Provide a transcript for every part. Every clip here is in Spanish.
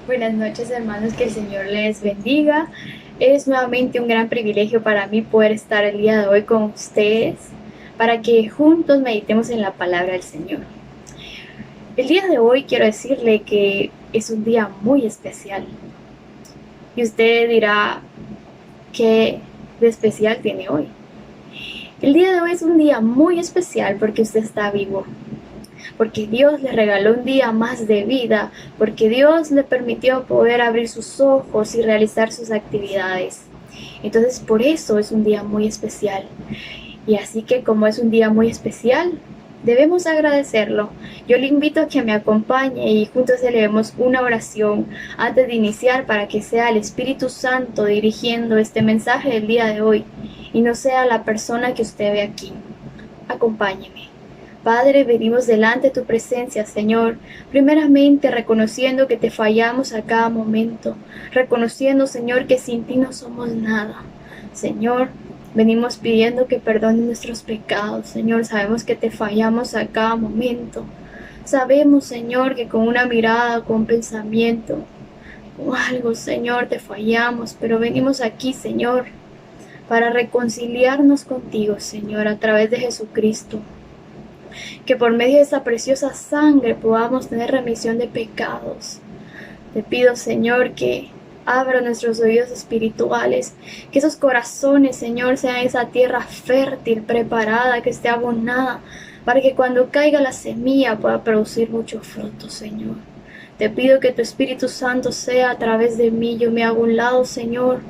Buenas noches, hermanos, que el Señor les bendiga. Es nuevamente un gran privilegio para mí poder estar el día de hoy con ustedes para que juntos meditemos en la palabra del Señor. El día de hoy quiero decirle que es un día muy especial. Y usted dirá, ¿qué de especial tiene hoy? El día de hoy es un día muy especial porque usted está vivo, porque Dios le regaló un día más de vida, porque Dios le permitió poder abrir sus ojos y realizar sus actividades. Entonces por eso es un día muy especial. Y así que como es un día muy especial, debemos agradecerlo. Yo le invito a que me acompañe y juntos elevemos una oración antes de iniciar para que sea el Espíritu Santo dirigiendo este mensaje del día de hoy y no sea la persona que usted ve aquí. Acompáñeme. Padre, venimos delante de tu presencia, Señor, primeramente reconociendo que te fallamos a cada momento, reconociendo, Señor, que sin ti no somos nada. Señor, venimos pidiendo que perdones nuestros pecados, Señor, sabemos que te fallamos a cada momento. Sabemos, Señor, que con una mirada, con un pensamiento, con algo, Señor, te fallamos, pero venimos aquí, Señor, para reconciliarnos contigo, Señor, a través de Jesucristo. Que por medio de esa preciosa sangre podamos tener remisión de pecados. Te pido, Señor, que abra nuestros oídos espirituales, que esos corazones, Señor, sean esa tierra fértil, preparada, que esté abonada, para que cuando caiga la semilla pueda producir mucho fruto, Señor. Te pido que tu Espíritu Santo sea a través de mí. Yo me hago un lado, Señor.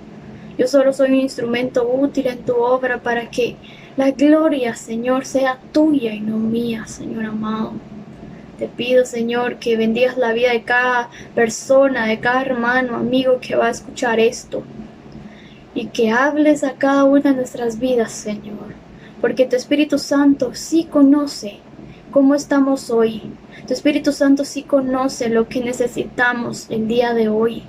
Yo solo soy un instrumento útil en tu obra para que la gloria, Señor, sea tuya y no mía, Señor amado. Te pido, Señor, que bendigas la vida de cada persona, de cada hermano, amigo que va a escuchar esto. Y que hables a cada una de nuestras vidas, Señor. Porque tu Espíritu Santo sí conoce cómo estamos hoy. Tu Espíritu Santo sí conoce lo que necesitamos el día de hoy.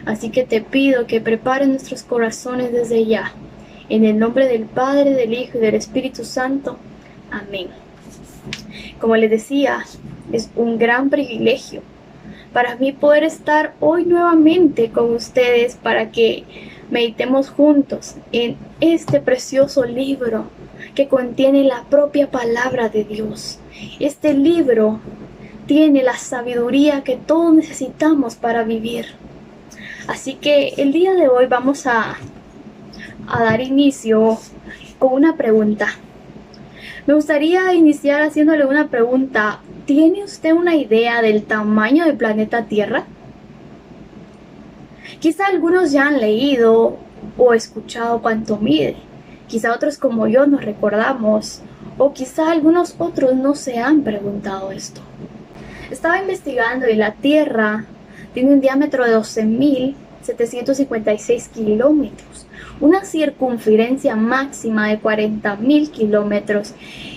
Así que te pido que prepares nuestros corazones desde ya. En el nombre del Padre, del Hijo y del Espíritu Santo. Amén. Como les decía, es un gran privilegio para mí poder estar hoy nuevamente con ustedes para que meditemos juntos en este precioso libro que contiene la propia palabra de Dios. Este libro tiene la sabiduría que todos necesitamos para vivir. Así que el día de hoy vamos a dar inicio con una pregunta. Me gustaría iniciar haciéndole una pregunta. ¿Tiene usted una idea del tamaño del planeta Tierra? Quizá algunos ya han leído o escuchado cuánto mide. Quizá otros como yo nos recordamos, o quizá algunos otros no se han preguntado esto. Estaba investigando y la Tierra tiene un diámetro de 12.756 kilómetros, una circunferencia máxima de 40.000 kilómetros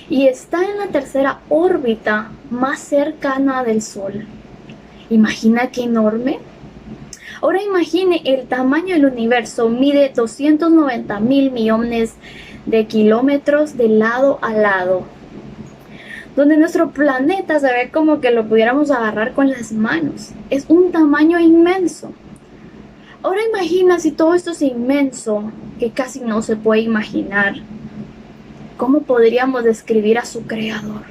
y está en la tercera órbita más cercana del Sol. ¿Imagina qué enorme? Ahora imagine el tamaño del universo, mide 290.000 millones de kilómetros de lado a lado, donde nuestro planeta se ve como que lo pudiéramos agarrar con las manos. Es un tamaño inmenso. Ahora imagina si todo esto es inmenso, que casi no se puede imaginar. ¿Cómo podríamos describir a su creador?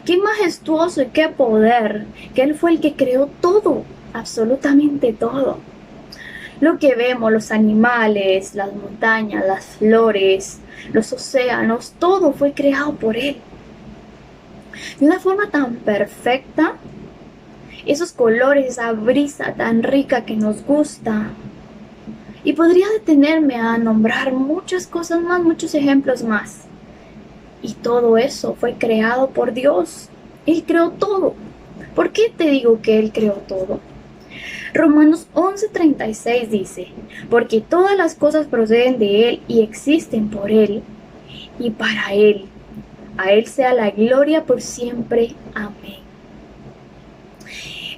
Qué majestuoso y qué poder, que Él fue el que creó todo, absolutamente todo. Lo que vemos, los animales, las montañas, las flores, los océanos, todo fue creado por Él. De una forma tan perfecta, esos colores, esa brisa tan rica que nos gusta. Y podría detenerme a nombrar muchas cosas más, muchos ejemplos más. Y todo eso fue creado por Dios. Él creó todo. ¿Por qué te digo que Él creó todo? Romanos 11:36 dice, porque todas las cosas proceden de Él y existen por Él y para Él. A Él sea la gloria por siempre. Amén.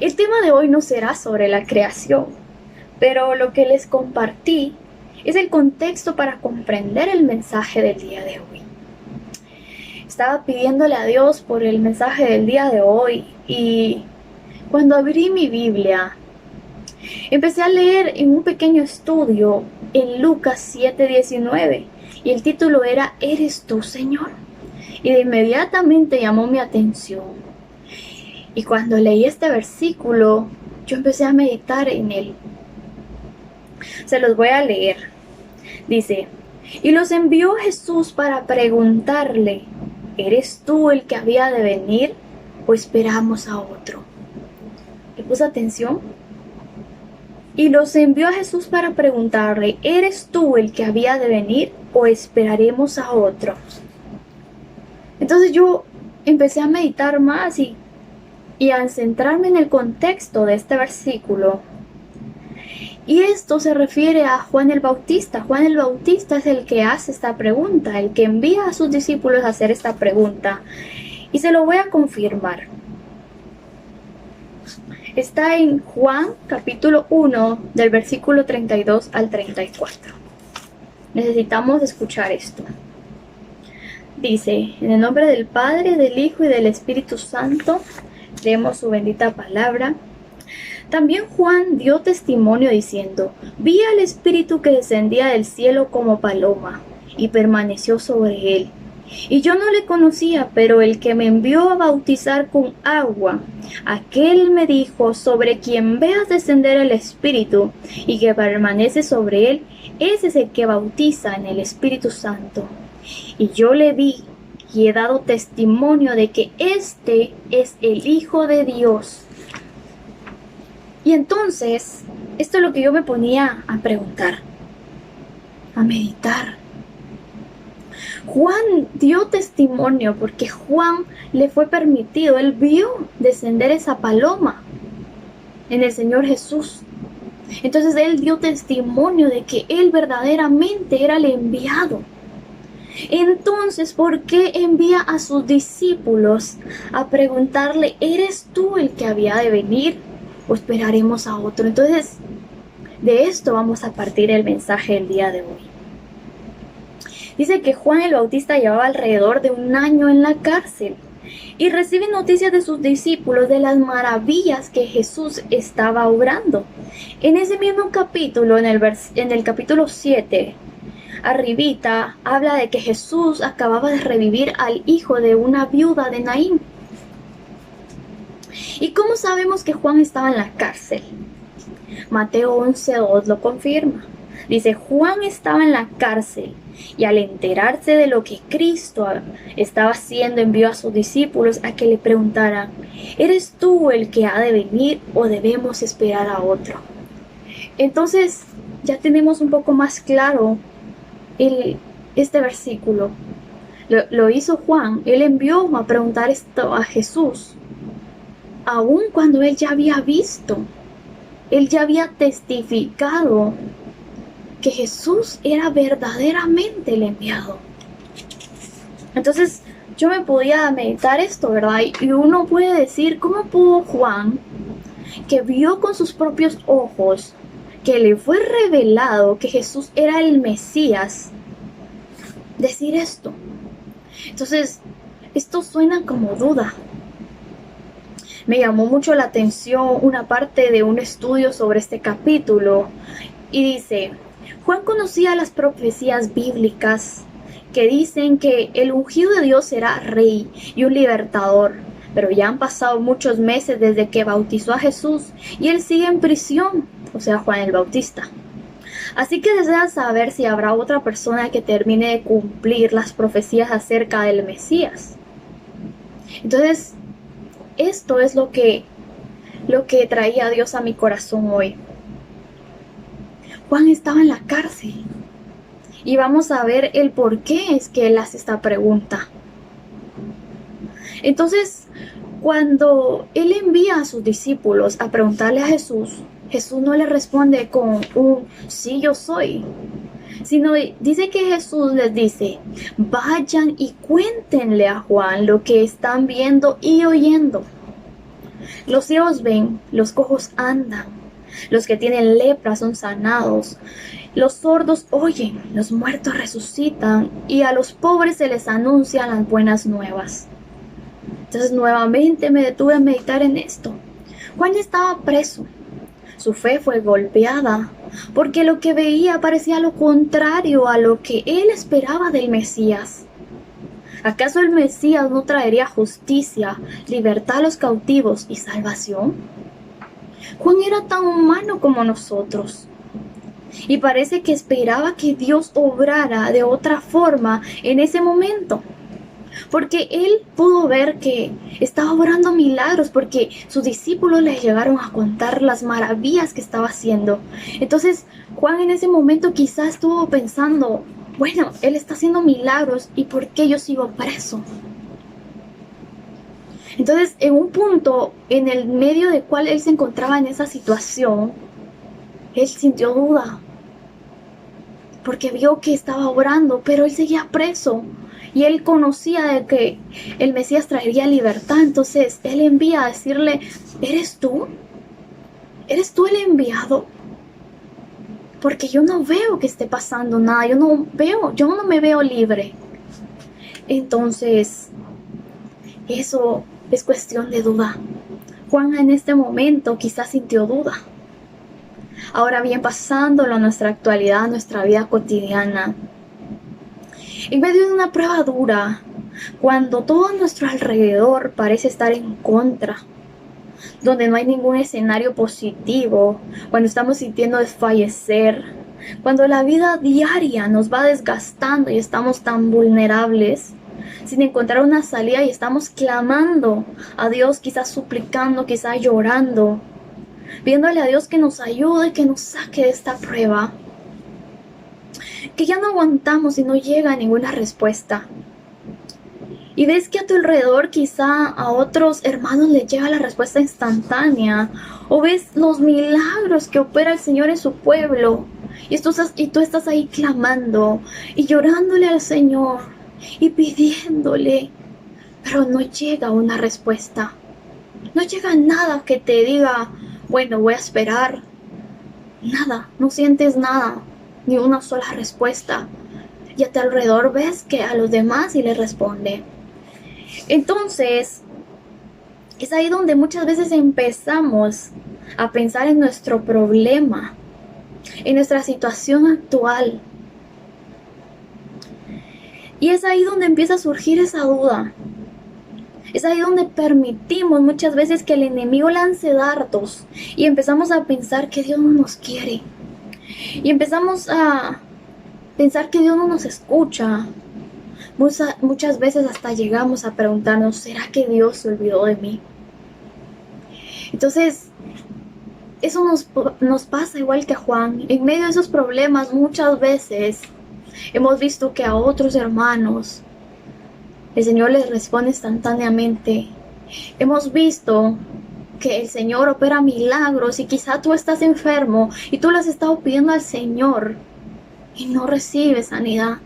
El tema de hoy no será sobre la creación, pero lo que les compartí es el contexto para comprender el mensaje del día de hoy. Estaba pidiéndole a Dios por el mensaje del día de hoy y cuando abrí mi Biblia Empecé a leer en un pequeño estudio en Lucas 7:19 y el título era ¿Eres tú, Señor? Y de inmediatamente llamó mi atención. Y cuando leí este versículo, yo empecé a meditar en él. Se los voy a leer. Dice, y los envió Jesús para preguntarle, ¿eres tú el que había de venir o esperamos a otro? ¿Le puso atención? Y los envió a Jesús para preguntarle, ¿eres tú el que había de venir o esperaremos a otro? Entonces yo empecé a meditar más y a centrarme en el contexto de este versículo. Y esto se refiere a Juan el Bautista. Juan el Bautista es el que hace esta pregunta, el que envía a sus discípulos a hacer esta pregunta. Y se lo voy a confirmar. Está en Juan capítulo 1 del versículo 32 al 34. Necesitamos escuchar esto. Dice, en el nombre del Padre, del Hijo y del Espíritu Santo, leemos su bendita palabra. También Juan dio testimonio diciendo, vi al Espíritu que descendía del cielo como paloma y permaneció sobre él. Y yo no le conocía, pero el que me envió a bautizar con agua, aquel me dijo, sobre quien veas descender el Espíritu y que permanece sobre él, ese es el que bautiza en el Espíritu Santo. Y yo le vi y he dado testimonio de que este es el Hijo de Dios. Y entonces, esto es lo que yo me ponía a preguntar, a meditar. Juan dio testimonio porque Juan le fue permitido, él vio descender esa paloma en el Señor Jesús. Entonces él dio testimonio de que él verdaderamente era el enviado. Entonces, ¿por qué envía a sus discípulos a preguntarle, ¿eres tú el que había de venir o esperaremos a otro? Entonces, de esto vamos a partir el mensaje del día de hoy. Dice que Juan el Bautista llevaba alrededor de 1 año en la cárcel y recibe noticias de sus discípulos de las maravillas que Jesús estaba obrando. En ese mismo capítulo, en el capítulo 7, arribita, habla de que Jesús acababa de revivir al hijo de una viuda de Naín. ¿Y cómo sabemos que Juan estaba en la cárcel? Mateo 11:2 lo confirma. Dice, Juan estaba en la cárcel y al enterarse de lo que Cristo estaba haciendo, envió a sus discípulos a que le preguntaran, ¿eres tú el que ha de venir o debemos esperar a otro? Entonces ya tenemos un poco más claro este versículo. Lo hizo Juan, él envió a preguntar esto a Jesús, aun cuando él ya había visto, él ya había testificado que Jesús era verdaderamente el enviado. Entonces yo me podía meditar esto, ¿verdad? Y uno puede decir, ¿cómo pudo Juan, que vio con sus propios ojos, que le fue revelado que Jesús era el Mesías, decir esto? Entonces, esto suena como duda. Me llamó mucho la atención una parte de un estudio sobre este capítulo y dice, Juan conocía las profecías bíblicas que dicen que el ungido de Dios será rey y un libertador, pero ya han pasado muchos meses desde que bautizó a Jesús y él sigue en prisión, o sea, Juan el Bautista. Así que desea saber si habrá otra persona que termine de cumplir las profecías acerca del Mesías. Entonces, esto es lo que traía Dios a mi corazón hoy. Juan estaba en la cárcel y vamos a ver el por qué es que él hace esta pregunta. Entonces, cuando él envía a sus discípulos a preguntarle a Jesús, Jesús no le responde con un sí yo soy, sino dice que Jesús les dice, vayan y cuéntenle a Juan lo que están viendo y oyendo. Los ciegos ven, los cojos andan, los que tienen lepra son sanados, los sordos oyen, los muertos resucitan y a los pobres se les anuncian las buenas nuevas. Entonces nuevamente me detuve a meditar en esto. Juan estaba preso. Su fe fue golpeada porque lo que veía parecía lo contrario a lo que él esperaba del Mesías. ¿Acaso el Mesías no traería justicia, libertad a los cautivos y salvación? Juan era tan humano como nosotros y parece que esperaba que Dios obrara de otra forma en ese momento. Porque él pudo ver que estaba obrando milagros, porque sus discípulos le llegaron a contar las maravillas que estaba haciendo. Entonces Juan en ese momento quizás estuvo pensando, bueno, él está haciendo milagros, ¿y por qué yo sigo preso? Entonces, en un punto en el medio del cual él se encontraba en esa situación, él sintió duda, porque vio que estaba obrando, pero él seguía preso. Y él conocía de que el Mesías traería libertad. Entonces él envía a decirle, ¿eres tú? ¿Eres tú el enviado? Porque yo no veo que esté pasando nada. Yo no me veo libre. Entonces, eso es cuestión de duda. Juan en este momento quizás sintió duda. Ahora bien, pasándolo a nuestra actualidad, a nuestra vida cotidiana, en medio de una prueba dura, cuando todo a nuestro alrededor parece estar en contra, donde no hay ningún escenario positivo, cuando estamos sintiendo desfallecer, cuando la vida diaria nos va desgastando y estamos tan vulnerables, sin encontrar una salida y estamos clamando a Dios, quizás suplicando, quizás llorando, pidiéndole a Dios que nos ayude, que nos saque de esta prueba, que ya no aguantamos y no llega ninguna respuesta. Y ves que a tu alrededor quizá a otros hermanos les llega la respuesta instantánea. O ves los milagros que opera el Señor en su pueblo. Y tú estás ahí clamando y llorándole al Señor y pidiéndole. Pero no llega una respuesta. No llega nada que te diga, bueno, voy a esperar. Nada, no sientes nada, ni una sola respuesta. Y a tu alrededor ves que a los demás sí les responde. Entonces, es ahí donde muchas veces empezamos a pensar en nuestro problema, en nuestra situación actual. Y es ahí donde empieza a surgir esa duda. Es ahí donde permitimos muchas veces que el enemigo lance dardos y empezamos a pensar que Dios no nos quiere. Y empezamos a pensar que Dios no nos escucha. Muchas veces hasta llegamos a preguntarnos, ¿será que Dios se olvidó de mí? Entonces, eso nos pasa igual que a Juan. En medio de esos problemas muchas veces hemos visto que a otros hermanos el Señor les responde instantáneamente. Hemos visto que el Señor opera milagros y quizá tú estás enfermo y tú le has estado pidiendo al Señor y no recibes sanidad.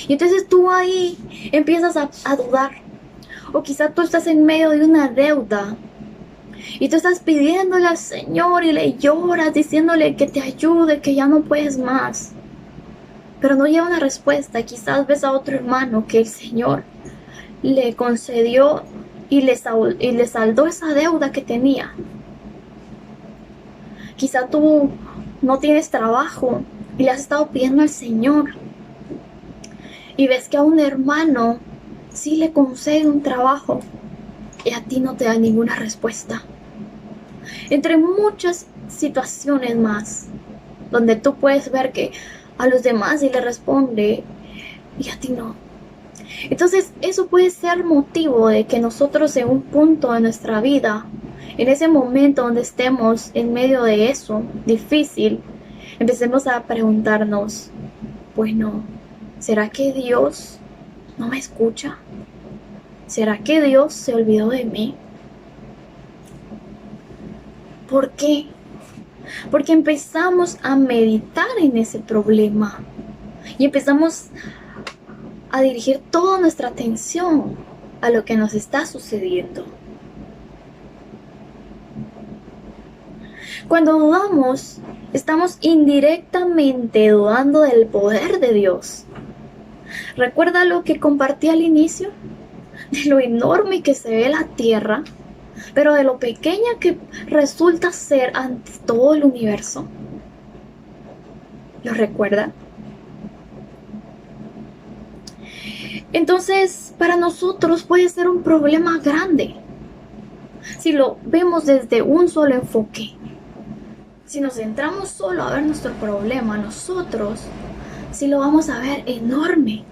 Y entonces tú ahí empiezas a dudar. O quizá tú estás en medio de una deuda y tú estás pidiéndole al Señor y le lloras diciéndole que te ayude, que ya no puedes más. Pero no llega una respuesta. Quizás ves a otro hermano que el Señor le concedió y le saldó esa deuda que tenía. Quizá tú no tienes trabajo y le has estado pidiendo al Señor. Y ves que a un hermano sí le concede un trabajo y a ti no te da ninguna respuesta. Entre muchas situaciones más, donde tú puedes ver que a los demás sí le responde y a ti no. Entonces eso puede ser motivo de que nosotros en un punto de nuestra vida, en ese momento donde estemos en medio de eso difícil, empecemos a preguntarnos, bueno, ¿será que Dios no me escucha? ¿Será que Dios se olvidó de mí? ¿Por qué? Porque empezamos a meditar en ese problema y empezamos a dirigir toda nuestra atención a lo que nos está sucediendo. Cuando dudamos, estamos indirectamente dudando del poder de Dios. ¿Recuerda lo que compartí al inicio? De lo enorme que se ve la tierra, pero de lo pequeña que resulta ser ante todo el universo. ¿Lo recuerda? Entonces, para nosotros puede ser un problema grande si lo vemos desde un solo enfoque. Si nos centramos solo a ver nuestro problema, nosotros sí lo vamos a ver enorme.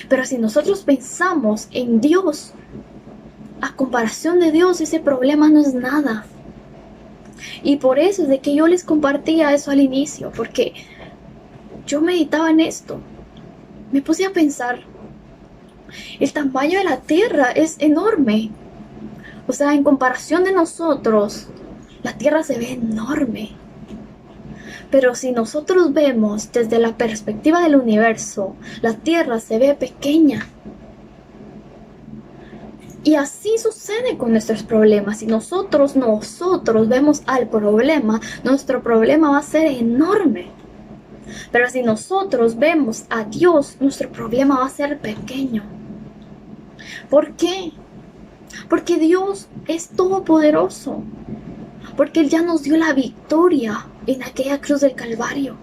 Pero si nosotros pensamos en Dios, a comparación de Dios, ese problema no es nada. Y por eso es de que yo les compartía eso al inicio, porque yo meditaba en esto. Me puse a pensar, el tamaño de la tierra es enorme. O sea, en comparación de nosotros, la tierra se ve enorme. Pero si nosotros vemos desde la perspectiva del universo, la tierra se ve pequeña. Y así sucede con nuestros problemas. Si nosotros vemos al problema, nuestro problema va a ser enorme. Pero si nosotros vemos a Dios, nuestro problema va a ser pequeño. ¿Por qué? Porque Dios es todopoderoso. Porque Él ya nos dio la victoria en aquella cruz del Calvario.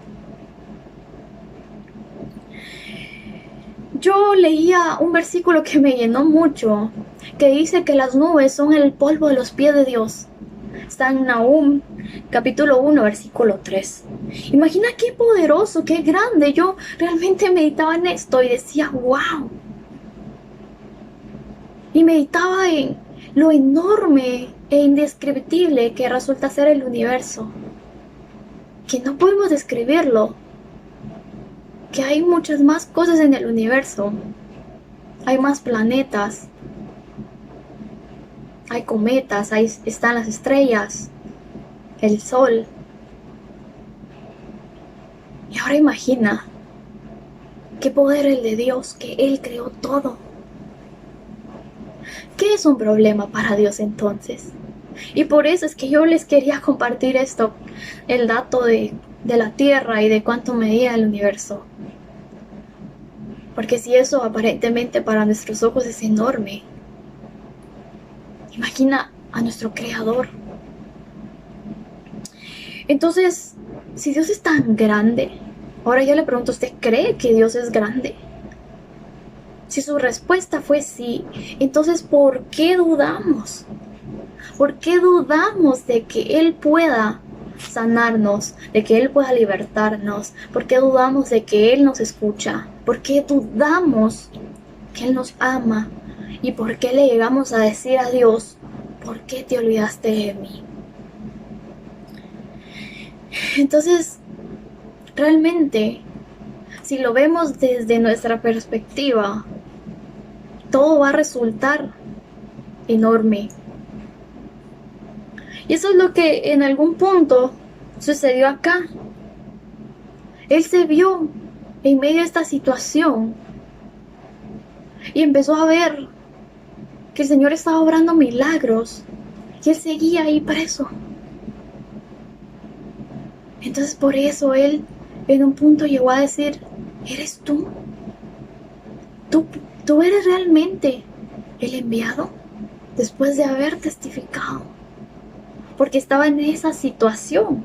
Yo leía un versículo que me llenó mucho, que dice que las nubes son el polvo de los pies de Dios. Está en Nahum, capítulo 1, versículo 3. Imagina qué poderoso, qué grande. Yo realmente meditaba en esto y decía, wow. Y meditaba en lo enorme e indescriptible que resulta ser el universo. Que no podemos describirlo. Que hay muchas más cosas en el universo. Hay más planetas. Hay cometas, ahí están las estrellas, el sol. Y ahora imagina qué poder el de Dios, que Él creó todo. ¿Qué es un problema para Dios entonces? Y por eso es que yo les quería compartir esto, el dato de la Tierra y de cuánto medía el universo. Porque si eso aparentemente para nuestros ojos es enorme, imagina a nuestro Creador. Entonces, si Dios es tan grande, ahora yo le pregunto, ¿usted cree que Dios es grande? Si su respuesta fue sí, entonces ¿por qué dudamos? ¿Por qué dudamos de que Él pueda sanarnos, de que Él pueda libertarnos? ¿Por qué dudamos de que Él nos escucha? ¿Por qué dudamos que Él nos ama? ¿Y por qué le llegamos a decir a Dios, ¿por qué te olvidaste de mí? Entonces, realmente, si lo vemos desde nuestra perspectiva, todo va a resultar enorme. Y eso es lo que en algún punto sucedió acá. Él se vio en medio de esta situación y empezó a ver que el Señor estaba obrando milagros y Él seguía ahí preso. Entonces por eso Él en un punto llegó a decir, ¿eres tú? ¿Tú eres realmente el enviado? Después de haber testificado. Porque estaba en esa situación.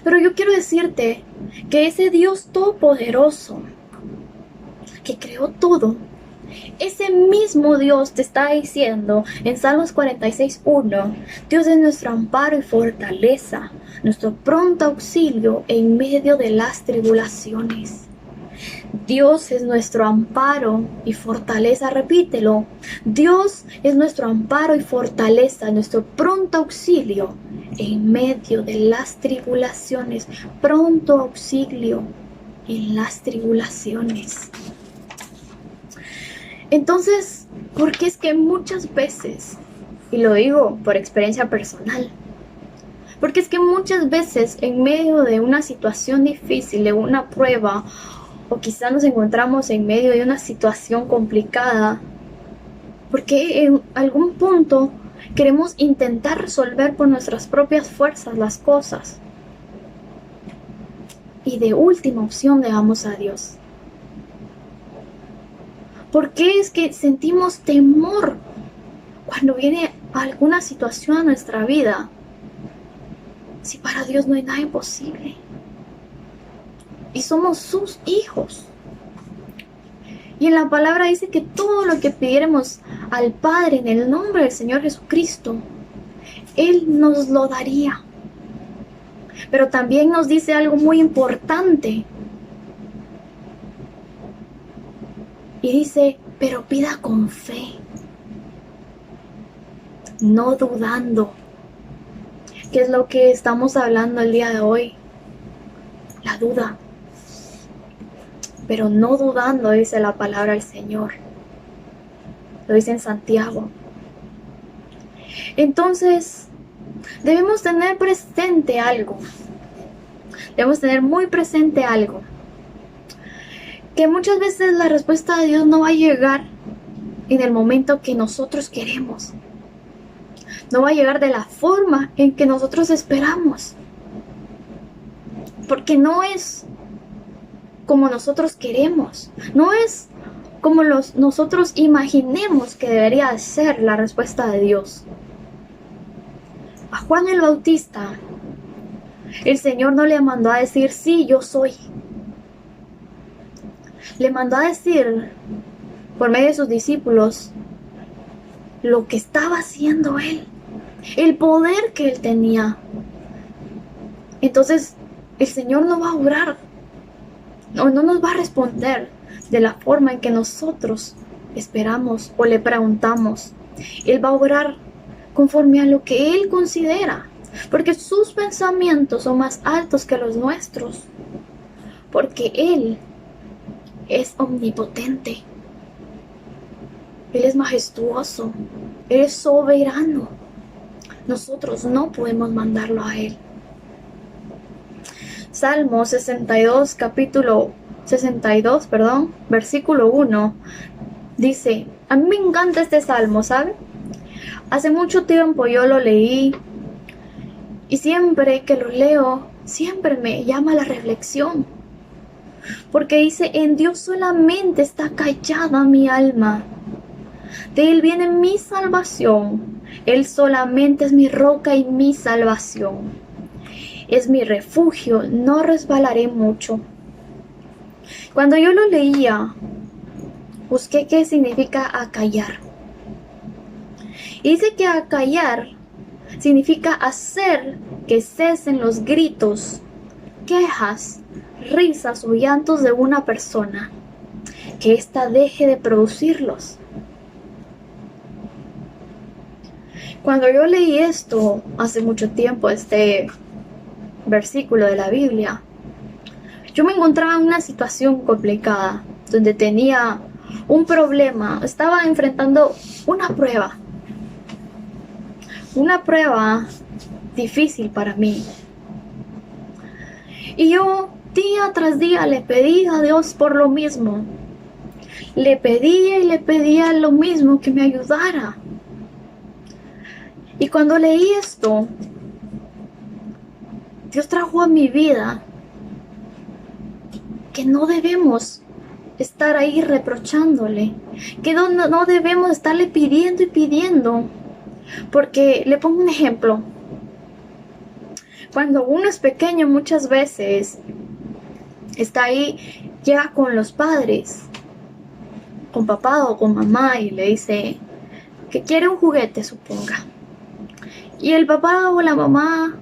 Pero yo quiero decirte que ese Dios todopoderoso que creó todo, ese mismo Dios te está diciendo en Salmos 46:1, Dios es nuestro amparo y fortaleza, nuestro pronto auxilio en medio de las tribulaciones. Dios es nuestro amparo y fortaleza, repítelo. Dios es nuestro amparo y fortaleza, nuestro pronto auxilio en medio de las tribulaciones. Pronto auxilio en las tribulaciones. Entonces, ¿por qué es que muchas veces, y lo digo por experiencia personal, porque es que muchas veces en medio de una situación difícil, de una prueba, o quizás nos encontramos en medio de una situación complicada, porque en algún punto queremos intentar resolver por nuestras propias fuerzas las cosas? Y de última opción dejamos a Dios. ¿Por qué es que sentimos temor cuando viene alguna situación a nuestra vida, si para Dios no hay nada imposible. Y somos sus hijos. Y en la palabra dice que todo lo que pidiéramos al Padre en el nombre del Señor Jesucristo, Él nos lo daría. Pero también nos dice algo muy importante. Y dice, pero pida con fe, no dudando. ¿Qué es lo que estamos hablando el día de hoy? La duda. Pero no dudando, dice la palabra del Señor. Lo dice en Santiago. Entonces, debemos tener presente algo. Debemos tener muy presente algo. Que muchas veces la respuesta de Dios no va a llegar en el momento que nosotros queremos. No va a llegar de la forma en que nosotros esperamos. Porque no es como nosotros queremos. No es como nosotros imaginemos que debería ser la respuesta de Dios. A Juan el Bautista, el Señor no le mandó a decir, sí, yo soy. Le mandó a decir, por medio de sus discípulos, lo que estaba haciendo Él. El poder que Él tenía. Entonces, el Señor no va a obrar. O no nos va a responder de la forma en que nosotros esperamos o le preguntamos. Él va a obrar conforme a lo que Él considera. Porque sus pensamientos son más altos que los nuestros. Porque Él es omnipotente. Él es majestuoso. Él es soberano. Nosotros no podemos mandarlo a Él. Salmo 62, versículo 1, dice, a mí me encanta este salmo, ¿sabe? Hace mucho tiempo yo lo leí y siempre que lo leo, siempre me llama la reflexión. Porque dice, en Dios solamente está callada mi alma. De Él viene mi salvación. Él solamente es mi roca y mi salvación. Es mi refugio, no resbalaré mucho. Cuando yo lo leía, busqué qué significa acallar. Y dice que acallar significa hacer que cesen los gritos, quejas, risas o llantos de una persona, que ésta deje de producirlos. Cuando yo leí esto hace mucho tiempo, este versículo de la Biblia, yo me encontraba en una situación complicada, donde tenía un problema, estaba enfrentando una prueba difícil para mí. Y yo día tras día le pedía a Dios por lo mismo. Le pedía y le pedía lo mismo, que me ayudara. Y cuando leí esto, Dios trajo a mi vida que no debemos estar ahí reprochándole, que no debemos estarle pidiendo y pidiendo. Porque le pongo un ejemplo. Cuando uno es pequeño, muchas veces está ahí, llega con los padres, con papá o con mamá, y le dice que quiere un juguete, suponga. Y el papá o la mamá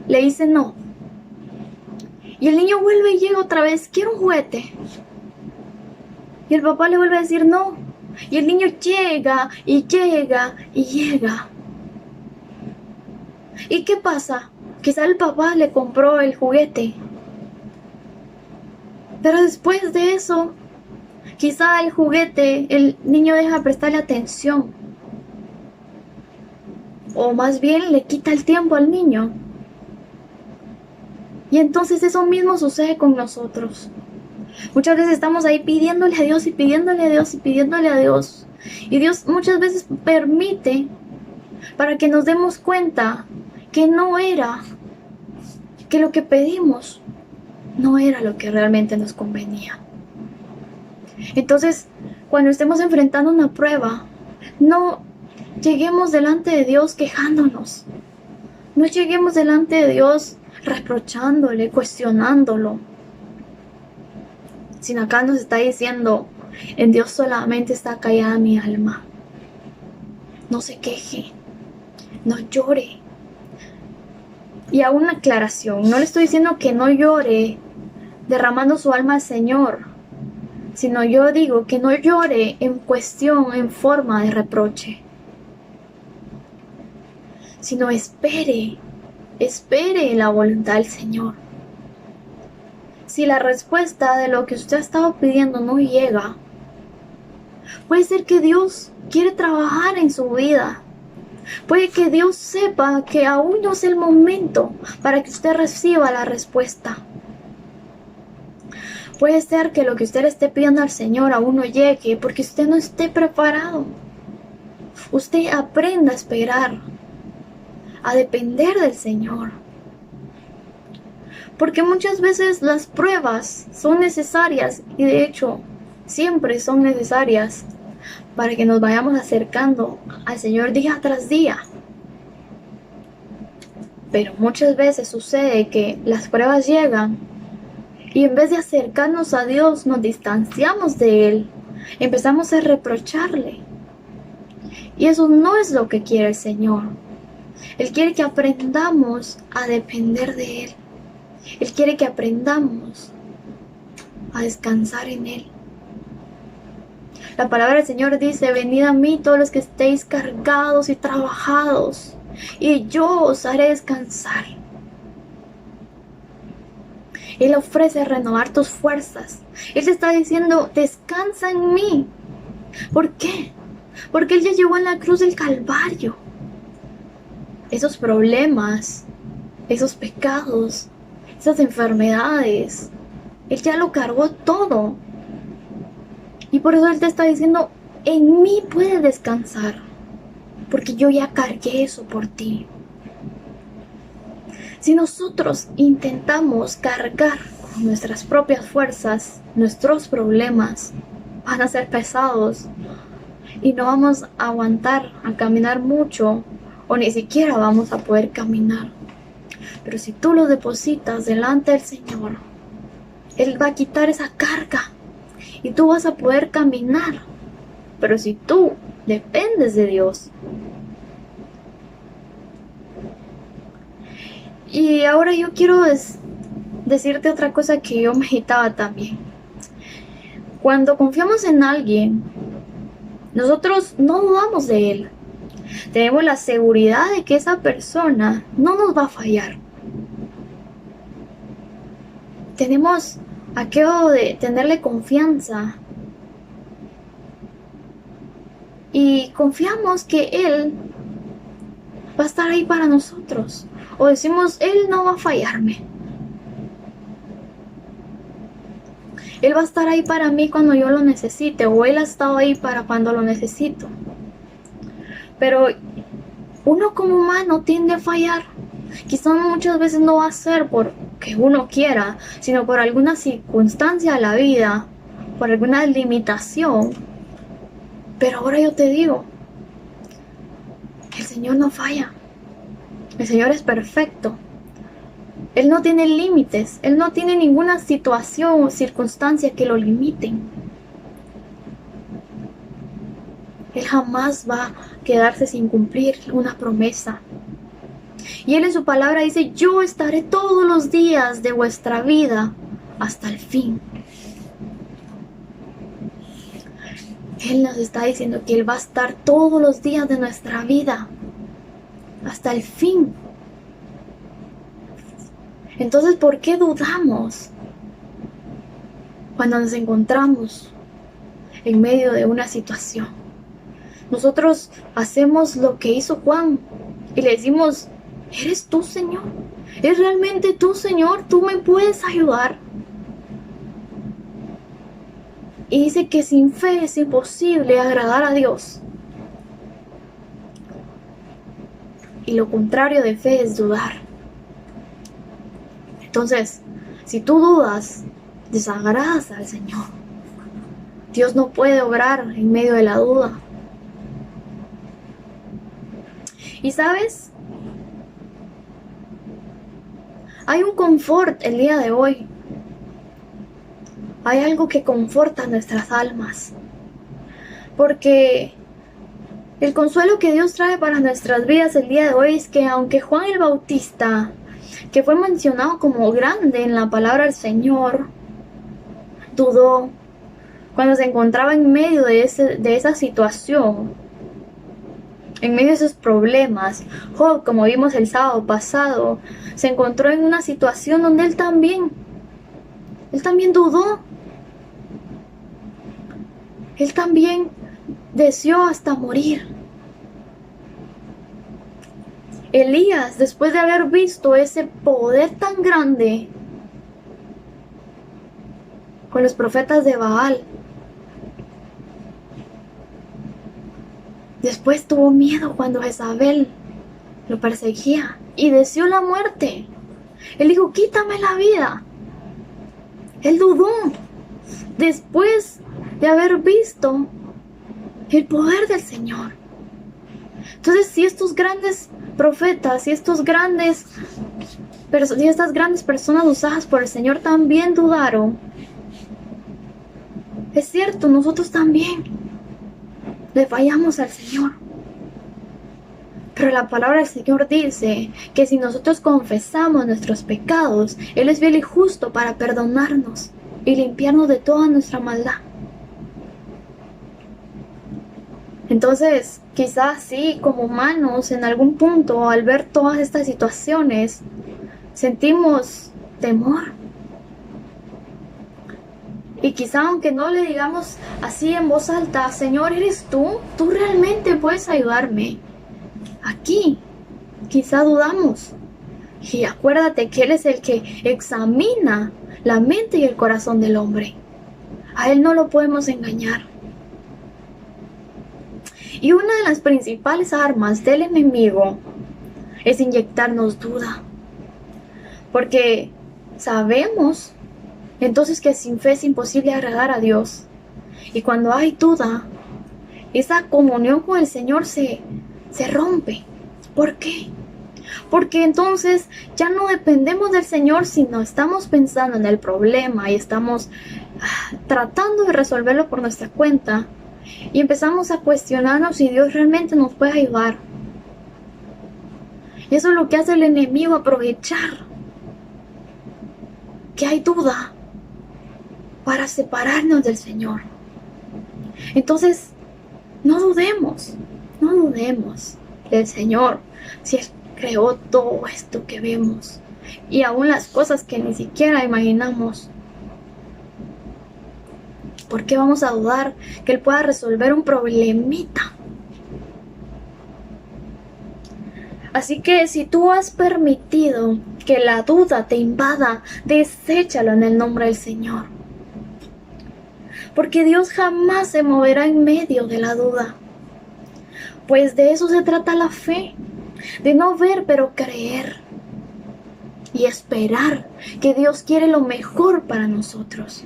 le dice no. Y el niño vuelve y llega otra vez, quiere un juguete. Y el papá le vuelve a decir no. Y el niño llega y llega y llega. ¿Y qué pasa? Quizá el papá le compró el juguete. Pero después de eso, quizá el juguete, el niño deja de prestarle atención. O más bien le quita el tiempo al niño. Y entonces eso mismo sucede con nosotros. Muchas veces estamos ahí pidiéndole a Dios y pidiéndole a Dios y pidiéndole a Dios. Y Dios muchas veces permite para que nos demos cuenta que que lo que pedimos no era lo que realmente nos convenía. Entonces, cuando estemos enfrentando una prueba, no lleguemos delante de Dios quejándonos. No lleguemos delante de Dios reprochándole, cuestionándolo. Sino acá nos está diciendo, en Dios solamente está callada mi alma. No se queje, no llore. Y a una aclaración, no le estoy diciendo que no llore derramando su alma al Señor, sino yo digo que no llore en cuestión, en forma de reproche, sino espere la voluntad del Señor. Si la respuesta de lo que usted ha estado pidiendo no llega, puede ser que Dios quiere trabajar en su vida. Puede que Dios sepa que aún no es el momento para que usted reciba la respuesta. Puede ser que lo que usted le esté pidiendo al Señor aún no llegue porque usted no esté preparado. Usted aprenda a esperar, a depender del Señor. Porque muchas veces las pruebas son necesarias y de hecho siempre son necesarias para que nos vayamos acercando al Señor día tras día. Pero muchas veces sucede que las pruebas llegan y en vez de acercarnos a Dios nos distanciamos de Él, empezamos a reprocharle. Y eso no es lo que quiere el Señor. Él quiere que aprendamos a depender de Él. Él quiere que aprendamos a descansar en Él. La palabra del Señor dice, venid a mí todos los que estéis cargados y trabajados, y yo os haré descansar. Él ofrece renovar tus fuerzas. Él te está diciendo, descansa en mí. ¿Por qué? Porque Él ya llevó en la cruz del Calvario esos problemas, esos pecados, esas enfermedades. Él ya lo cargó todo. Y por eso Él te está diciendo, en mí puedes descansar, porque yo ya cargué eso por ti. Si nosotros intentamos cargar con nuestras propias fuerzas, nuestros problemas van a ser pesados y no vamos a aguantar a caminar mucho o ni siquiera vamos a poder caminar. Pero si tú lo depositas delante del Señor, Él va a quitar esa carga y tú vas a poder caminar. Pero si tú dependes de Dios. Y ahora yo quiero decirte otra cosa que yo meditaba también. Cuando confiamos en alguien, nosotros no dudamos de él. Tenemos la seguridad de que esa persona no nos va a fallar. Tenemos aquello de tenerle confianza. Y confiamos que él va a estar ahí para nosotros. O decimos, Él no va a fallarme. Él va a estar ahí para mí cuando yo lo necesite. O Él ha estado ahí para cuando lo necesito. Pero uno como humano tiende a fallar. Quizás muchas veces no va a ser porque uno quiera, sino por alguna circunstancia de la vida, por alguna limitación. Pero ahora yo te digo, el Señor no falla. El Señor es perfecto. Él no tiene límites. Él no tiene ninguna situación o circunstancia que lo limiten. Él jamás va a quedarse sin cumplir una promesa. Y Él en su palabra dice, yo estaré todos los días de vuestra vida hasta el fin. Él nos está diciendo que Él va a estar todos los días de nuestra vida hasta el fin. Entonces, ¿por qué dudamos cuando nos encontramos en medio de una situación? Nosotros hacemos lo que hizo Juan y le decimos, ¿eres tú, Señor? ¿Es realmente tú, Señor? ¿Tú me puedes ayudar? Y dice que sin fe es imposible agradar a Dios. Y lo contrario de fe es dudar. Entonces, si tú dudas, desagradas al Señor. Dios no puede obrar en medio de la duda. Y sabes, hay un confort el día de hoy. Hay algo que conforta nuestras almas. Porque el consuelo que Dios trae para nuestras vidas el día de hoy es que aunque Juan el Bautista, que fue mencionado como grande en la palabra del Señor, dudó cuando se encontraba en medio de esa situación, en medio de esos problemas. Job, como vimos el sábado pasado, se encontró en una situación donde él también dudó. Él también deseó hasta morir. Elías, después de haber visto ese poder tan grande con los profetas de Baal, después tuvo miedo cuando Jezabel lo perseguía y deseó la muerte. Él dijo, quítame la vida. Él dudó después de haber visto el poder del Señor. Entonces, si estos grandes profetas y estas grandes personas usadas por el Señor también dudaron, es cierto, nosotros también le fallamos al Señor. Pero la palabra del Señor dice que si nosotros confesamos nuestros pecados, Él es fiel y justo para perdonarnos y limpiarnos de toda nuestra maldad. Entonces, quizás sí, como humanos, en algún punto, al ver todas estas situaciones, sentimos temor. Y quizá aunque no le digamos así en voz alta, Señor, ¿eres tú? Tú realmente puedes ayudarme. Aquí, quizá dudamos. Y acuérdate que Él es el que examina la mente y el corazón del hombre. A Él no lo podemos engañar. Y una de las principales armas del enemigo es inyectarnos duda. Porque sabemos entonces que sin fe es imposible agradar a Dios. Y cuando hay duda, esa comunión con el Señor se rompe. ¿Por qué? Porque entonces ya no dependemos del Señor, sino estamos pensando en el problema y estamos tratando de resolverlo por nuestra cuenta. Y empezamos a cuestionarnos si Dios realmente nos puede ayudar. Y eso es lo que hace el enemigo, aprovechar que hay duda para separarnos del Señor. Entonces, no dudemos del Señor, si Él creó todo esto que vemos y aún las cosas que ni siquiera imaginamos. ¿Por qué vamos a dudar que Él pueda resolver un problemita? Así que si tú has permitido que la duda te invada, deséchalo en el nombre del Señor. Porque Dios jamás se moverá en medio de la duda. Pues de eso se trata la fe, de no ver pero creer y esperar que Dios quiere lo mejor para nosotros.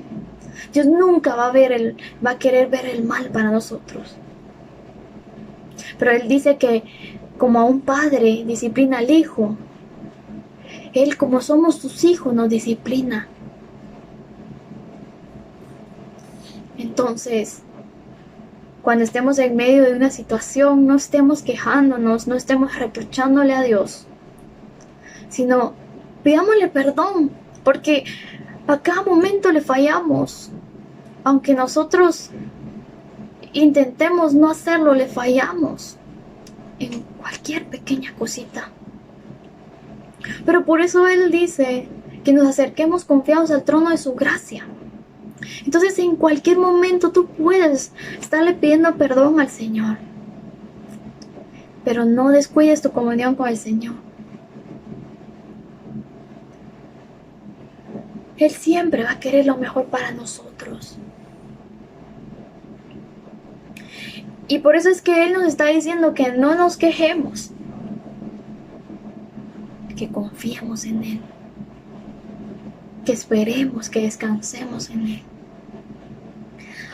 Dios nunca va a querer ver el mal para nosotros. Pero Él dice que como a un padre disciplina al hijo, Él, como somos sus hijos, nos disciplina. Entonces, cuando estemos en medio de una situación, no estemos quejándonos, no estemos reprochándole a Dios, sino pidámosle perdón, porque a cada momento le fallamos. Aunque nosotros intentemos no hacerlo, le fallamos en cualquier pequeña cosita. Pero por eso Él dice que nos acerquemos confiados al trono de su gracia. Entonces en cualquier momento tú puedes estarle pidiendo perdón al Señor, pero no descuides tu comunión con el Señor. Él siempre va a querer lo mejor para nosotros. Y por eso es que Él nos está diciendo que no nos quejemos, que confiemos en Él, que esperemos, que descansemos en Él.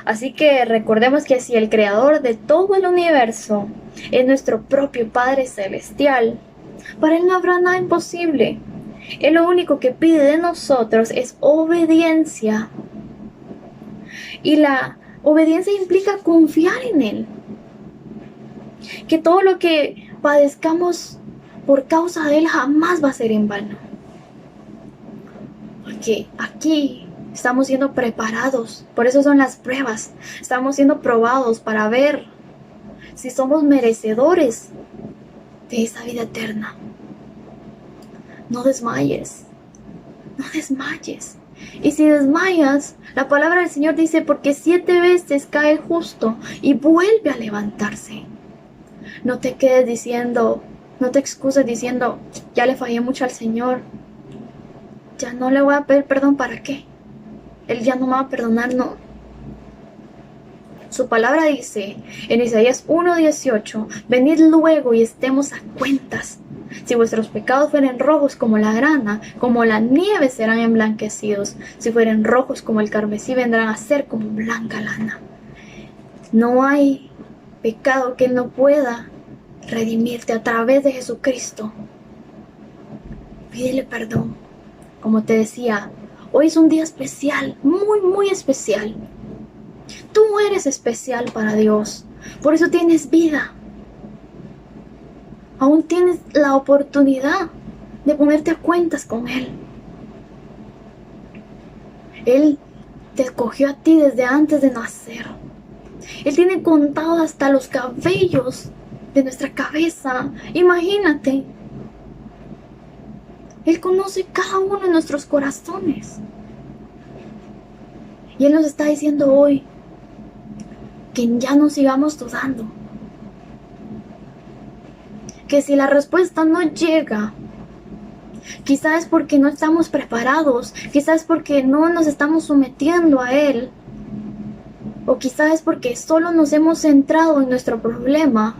Así que recordemos que si el creador de todo el universo es nuestro propio Padre Celestial. Para Él no habrá nada imposible. Él lo único que pide de nosotros es obediencia. Y la obediencia implica confiar en Él. Que todo lo que padezcamos por causa de Él jamás va a ser en vano. Porque aquí estamos siendo preparados. Por eso son las pruebas. Estamos siendo probados para ver si somos merecedores de esa vida eterna. No desmayes. No desmayes. Y si desmayas, la palabra del Señor dice, porque 7 veces cae el justo y vuelve a levantarse. No te quedes diciendo, no te excuses diciendo, ya le fallé mucho al Señor. Ya no le voy a pedir perdón, ¿para qué? Él ya no me va a perdonar, no. Su palabra dice en Isaías 1:18, venid luego y estemos a cuentas. Si vuestros pecados fueren rojos como la grana, como la nieve serán emblanquecidos. Si fueren rojos como el carmesí, vendrán a ser como blanca lana. No hay pecado que Él no pueda redimirte a través de Jesucristo. Pídele perdón. Como te decía, hoy es un día especial, muy, muy especial. Tú eres especial para Dios, por eso tienes vida. Aún tienes la oportunidad de ponerte a cuentas con Él. Él te escogió a ti desde antes de nacer. Él tiene contado hasta los cabellos de nuestra cabeza. Imagínate. Él conoce cada uno de nuestros corazones. Y Él nos está diciendo hoy que ya no sigamos dudando. Que si la respuesta no llega, quizás es porque no estamos preparados, quizás es porque no nos estamos sometiendo a Él, o quizás es porque solo nos hemos centrado en nuestro problema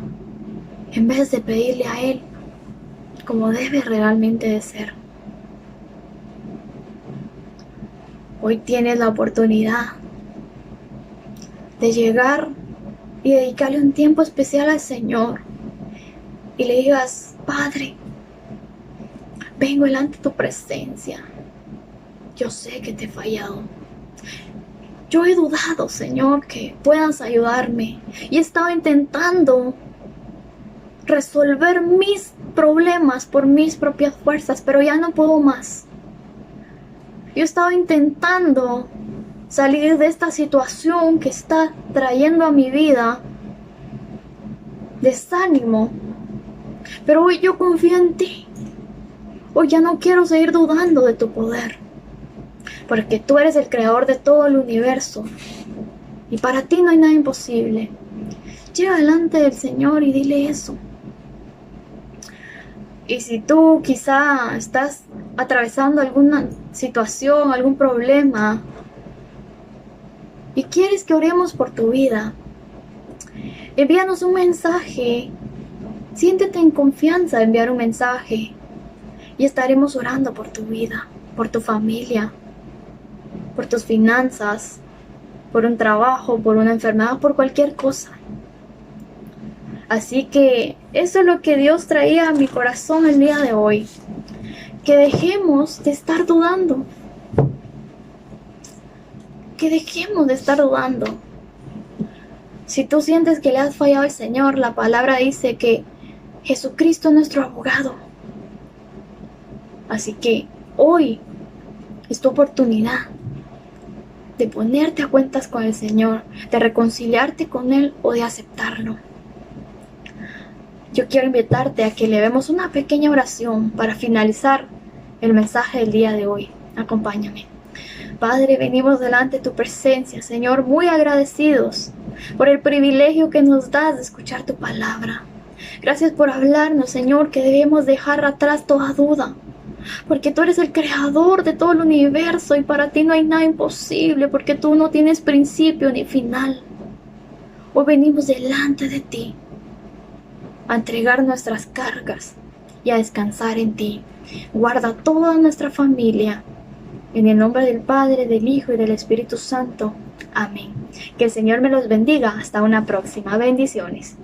en vez de pedirle a Él como debe realmente de ser. Hoy tienes la oportunidad de llegar y dedicarle un tiempo especial al Señor y le digas, Padre, vengo delante de tu presencia. Yo sé que te he fallado. Yo he dudado, Señor, que puedas ayudarme. Y he estado intentando resolver mis problemas por mis propias fuerzas, pero ya no puedo más. Yo he estado intentando salir de esta situación que está trayendo a mi vida desánimo. Pero hoy yo confío en ti. Hoy ya no quiero seguir dudando de tu poder. Porque tú eres el creador de todo el universo. Y para ti no hay nada imposible. Llega delante del Señor y dile eso. Y si tú quizá estás atravesando alguna situación, algún problema, y quieres que oremos por tu vida, envíanos un mensaje. Siéntete en confianza de enviar un mensaje y estaremos orando por tu vida, por tu familia, por tus finanzas, por un trabajo, por una enfermedad, por cualquier cosa. Así que eso es lo que Dios traía a mi corazón el día de hoy. Que dejemos de estar dudando. Que dejemos de estar dudando. Si tú sientes que le has fallado al Señor, la palabra dice que Jesucristo es nuestro abogado. Así que hoy es tu oportunidad de ponerte a cuentas con el Señor, de reconciliarte con Él o de aceptarlo. Yo quiero invitarte a que le demos una pequeña oración para finalizar el mensaje del día de hoy. Acompáñame. Padre, venimos delante de tu presencia, Señor, muy agradecidos por el privilegio que nos das de escuchar tu palabra. Gracias por hablarnos, Señor, que debemos dejar atrás toda duda, porque tú eres el creador de todo el universo y para ti no hay nada imposible, porque tú no tienes principio ni final. Hoy venimos delante de ti a entregar nuestras cargas y a descansar en ti. Guarda toda nuestra familia. En el nombre del Padre, del Hijo y del Espíritu Santo. Amén. Que el Señor me los bendiga. Hasta una próxima. Bendiciones.